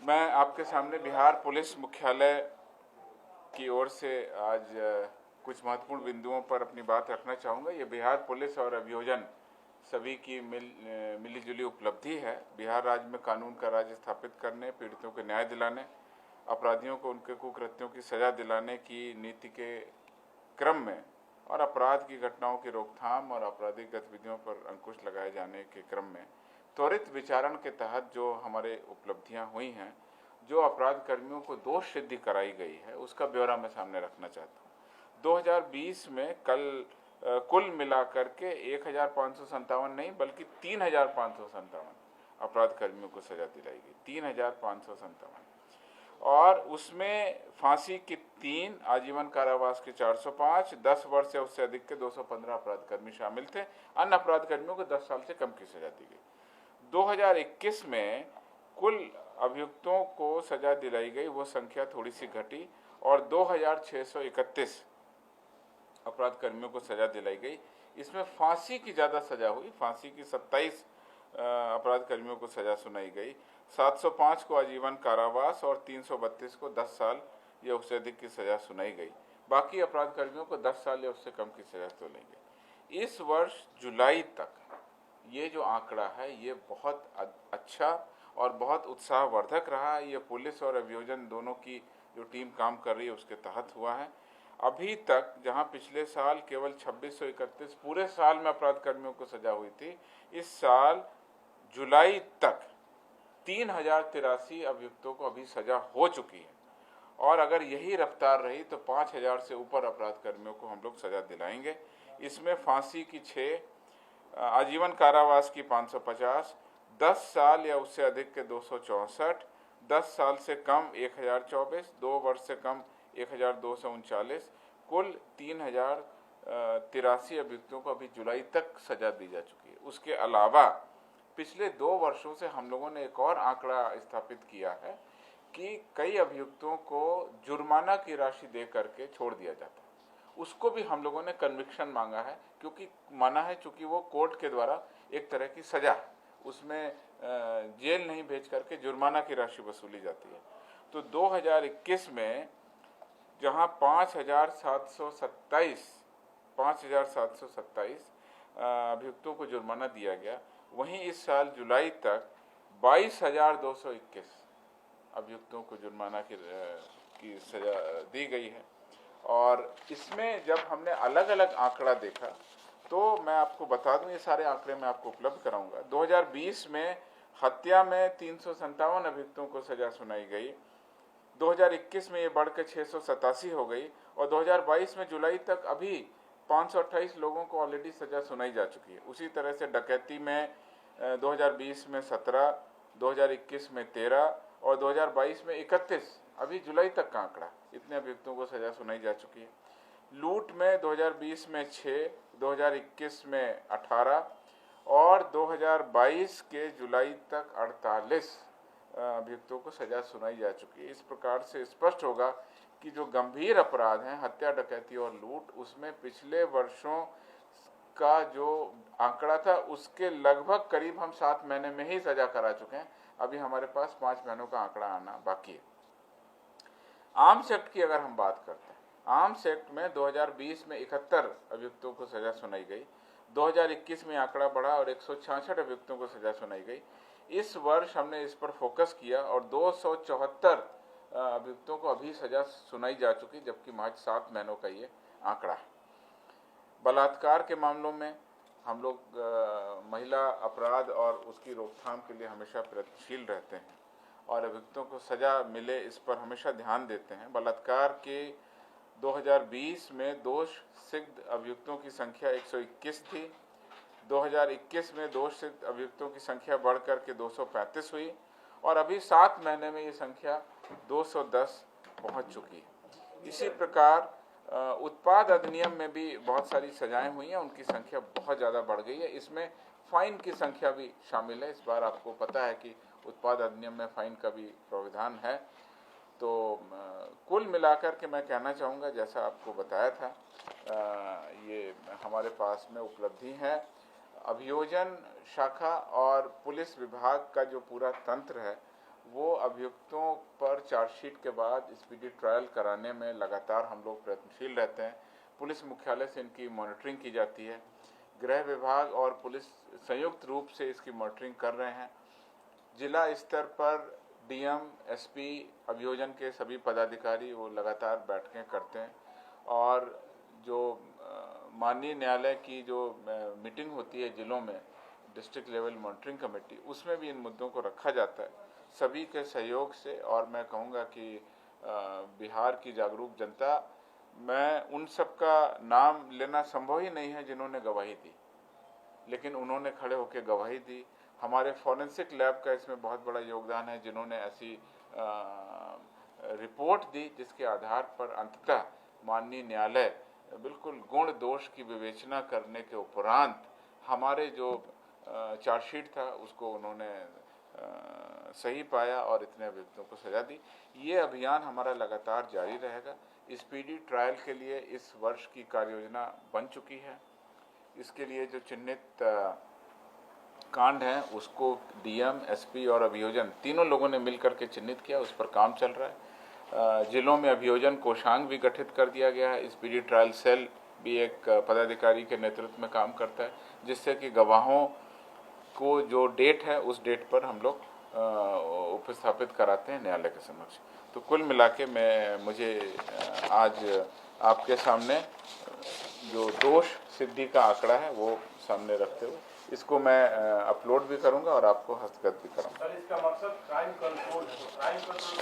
मैं आपके सामने बिहार पुलिस मुख्यालय की ओर से आज कुछ महत्वपूर्ण बिंदुओं पर अपनी बात रखना चाहूँगा। ये बिहार पुलिस और अभियोजन सभी की मिलीजुली उपलब्धि है। बिहार राज्य में कानून का राज स्थापित करने, पीड़ितों को न्याय दिलाने, अपराधियों को उनके कुकृत्यों की सजा दिलाने की नीति के क्रम में और अपराध की घटनाओं की रोकथाम और आपराधिक गतिविधियों पर अंकुश लगाए जाने के क्रम में त्वरित विचारण के तहत जो हमारे उपलब्धियां हुई हैं, जो अपराध कर्मियों को दोष सिद्धि कराई गई है, उसका ब्यौरा मैं सामने रखना चाहता हूँ। 2020 में कुल मिलाकर के 1557 नहीं बल्कि 3557 अपराध कर्मियों को सजा दिलाई गई। 3557 और उसमें फांसी के 3, आजीवन कारावास के 405, 10 वर्ष या उससे अधिक के 215 अपराध कर्मी शामिल थे। अन्य अपराध कर्मियों को 10 साल से कम की सजा दी गई। 2021 में कुल अभियुक्तों को सजा दिलाई गई वो संख्या थोड़ी सी घटी और 2631 अपराध कर्मियों को सजा दिलाई गई। इसमें फांसी की ज़्यादा सजा हुई। फांसी की 27 अपराध कर्मियों को सजा सुनाई गई। 705 को आजीवन कारावास और 332 को 10 साल या उससे अधिक की सजा सुनाई गई। बाकी अपराध कर्मियों को 10 साल या उससे कम की सजा सुनाई गई। इस वर्ष जुलाई तक ये जो आंकड़ा है ये बहुत अच्छा और बहुत उत्साहवर्धक रहा है। ये पुलिस और अभियोजन दोनों की जो टीम काम कर रही है उसके तहत हुआ है। अभी तक जहां पिछले साल केवल 2631 पूरे साल में अपराध कर्मियों को सजा हुई थी, इस साल जुलाई तक 3083 अभियुक्तों को अभी सजा हो चुकी है और अगर यही रफ्तार रही तो 5000 से ऊपर अपराध कर्मियों को हम लोग सजा दिलाएंगे। इसमें फांसी की 6, आजीवन कारावास की 550, 10 साल या उससे अधिक के 264, 10 साल से कम 1024, 2 वर्ष से कम 1239, कुल 3083 अभियुक्तों को अभी जुलाई तक सजा दी जा चुकी है। उसके अलावा पिछले 2 वर्षों से हम लोगों ने एक और आंकड़ा स्थापित किया है कि कई अभियुक्तों को जुर्माना की राशि दे करके छोड़ दिया जाता है। उसको भी हम लोगों ने कन्विक्शन मांगा है, क्योंकि माना है चूंकि वो कोर्ट के द्वारा एक तरह की सजा है, उसमें जेल नहीं भेज करके जुर्माना की राशि वसूली जाती है। तो 2021 में जहां 5727 अभियुक्तों को जुर्माना दिया गया, वहीं इस साल जुलाई तक 22,221 अभियुक्तों को जुर्माना की सजा दी गई है। और इसमें जब हमने अलग अलग आंकड़ा देखा तो मैं आपको बता दूं, ये सारे आंकड़े मैं आपको उपलब्ध कराऊंगा। 2020 में हत्या में 357 अभियुक्तों को सजा सुनाई गई। 2021 में ये बढ़कर 687 हो गई और 2022 में जुलाई तक अभी 528 लोगों को ऑलरेडी सजा सुनाई जा चुकी है। उसी तरह से डकैती में 2020 में 17, 2021 में 13 और 2022 में 31, अभी जुलाई तक का आंकड़ा, इतने अभियुक्तों को सजा सुनाई जा चुकी है। लूट में 2020 में 6, 2021 में 18 और 2022 के जुलाई तक 48 अभियुक्तों को सजा सुनाई जा चुकी है। इस प्रकार से स्पष्ट होगा कि जो गंभीर अपराध हैं, हत्या, डकैती और लूट, उसमें पिछले वर्षों का जो आंकड़ा था उसके लगभग करीब हम 7 महीने में ही सजा करा चुके हैं। अभी हमारे पास 5 महीनों का आंकड़ा आना बाकी है। आर्म्स एक्ट की अगर हम बात करते हैं, आर्म्स एक्ट में 2020 में 71 अभियुक्तों को सजा सुनाई गई। 2021 में आंकड़ा बढ़ा और 166 अभियुक्तों को सजा सुनाई गई। इस वर्ष हमने इस पर फोकस किया और 274 अभियुक्तों को अभी सजा सुनाई जा चुकी, जबकि महज 7 महीनों का ये आंकड़ा है। बलात्कार के मामलों में हम लोग महिला अपराध और उसकी रोकथाम के लिए हमेशा प्रयत्नशील रहते हैं और अभियुक्तों को सजा मिले इस पर हमेशा ध्यान देते हैं। बलात्कार के 2020 में दोष सिद्ध अभियुक्तों की संख्या 121 थी। 2021 में दोष सिद्ध अभियुक्तों की संख्या बढ़कर के 235 हुई और अभी 7 महीने में ये संख्या 210 पहुंच चुकी है। इसी प्रकार उत्पाद अधिनियम में भी बहुत सारी सजाएं हुई हैं, उनकी संख्या बहुत ज़्यादा बढ़ गई है। इसमें फाइन की संख्या भी शामिल है। इस बार आपको पता है कि उत्पाद अधिनियम में फाइन का भी प्रावधान है। तो कुल मिलाकर के मैं कहना चाहूँगा, जैसा आपको बताया था, ये हमारे पास में उपलब्धि है। अभियोजन शाखा और पुलिस विभाग का जो पूरा तंत्र है वो अभियुक्तों पर चार्जशीट के बाद स्पीडी ट्रायल कराने में लगातार हम लोग प्रयत्नशील रहते हैं। पुलिस मुख्यालय से इनकी मॉनिटरिंग की जाती है। गृह विभाग और पुलिस संयुक्त रूप से इसकी मॉनिटरिंग कर रहे हैं। जिला स्तर पर डीएम, एसपी, अभियोजन के सभी पदाधिकारी वो लगातार बैठकें करते हैं और जो माननीय न्यायालय की जो मीटिंग होती है जिलों में, डिस्ट्रिक्ट लेवल मॉनिटरिंग कमेटी, उसमें भी इन मुद्दों को रखा जाता है सभी के सहयोग से। और मैं कहूँगा कि बिहार की जागरूक जनता, मैं उन सब का नाम लेना संभव ही नहीं है जिन्होंने गवाही दी, लेकिन उन्होंने खड़े होकर गवाही दी। हमारे फॉरेंसिक लैब का इसमें बहुत बड़ा योगदान है, जिन्होंने ऐसी रिपोर्ट दी जिसके आधार पर अंततः माननीय न्यायालय बिल्कुल गुण दोष की विवेचना करने के उपरांत हमारे जो चार्जशीट था उसको उन्होंने सही पाया और इतने अभियुक्तों को सजा दी। ये अभियान हमारा लगातार जारी रहेगा। स्पीडी ट्रायल के लिए इस वर्ष की कार्ययोजना बन चुकी है। इसके लिए जो चिन्हित कांड हैं उसको डीएम, एसपी और अभियोजन तीनों लोगों ने मिलकर के चिन्हित किया, उस पर काम चल रहा है। जिलों में अभियोजन कोषांग भी गठित कर दिया गया है। स्पीडी ट्रायल सेल भी एक पदाधिकारी के नेतृत्व में काम करता है, जिससे कि गवाहों को जो डेट है उस डेट पर हम लोग उपस्थापित कराते हैं न्यायालय के समक्ष। तो कुल मिला के मुझे आज आपके सामने जो दोष सिद्धि का आंकड़ा है वो सामने रखते हुए इसको मैं अपलोड भी करूंगा और आपको हस्तगत भी करूंगा। सर, इसका मकसद क्राइम कंट्रोल है, तो क्राइम कंट्रोल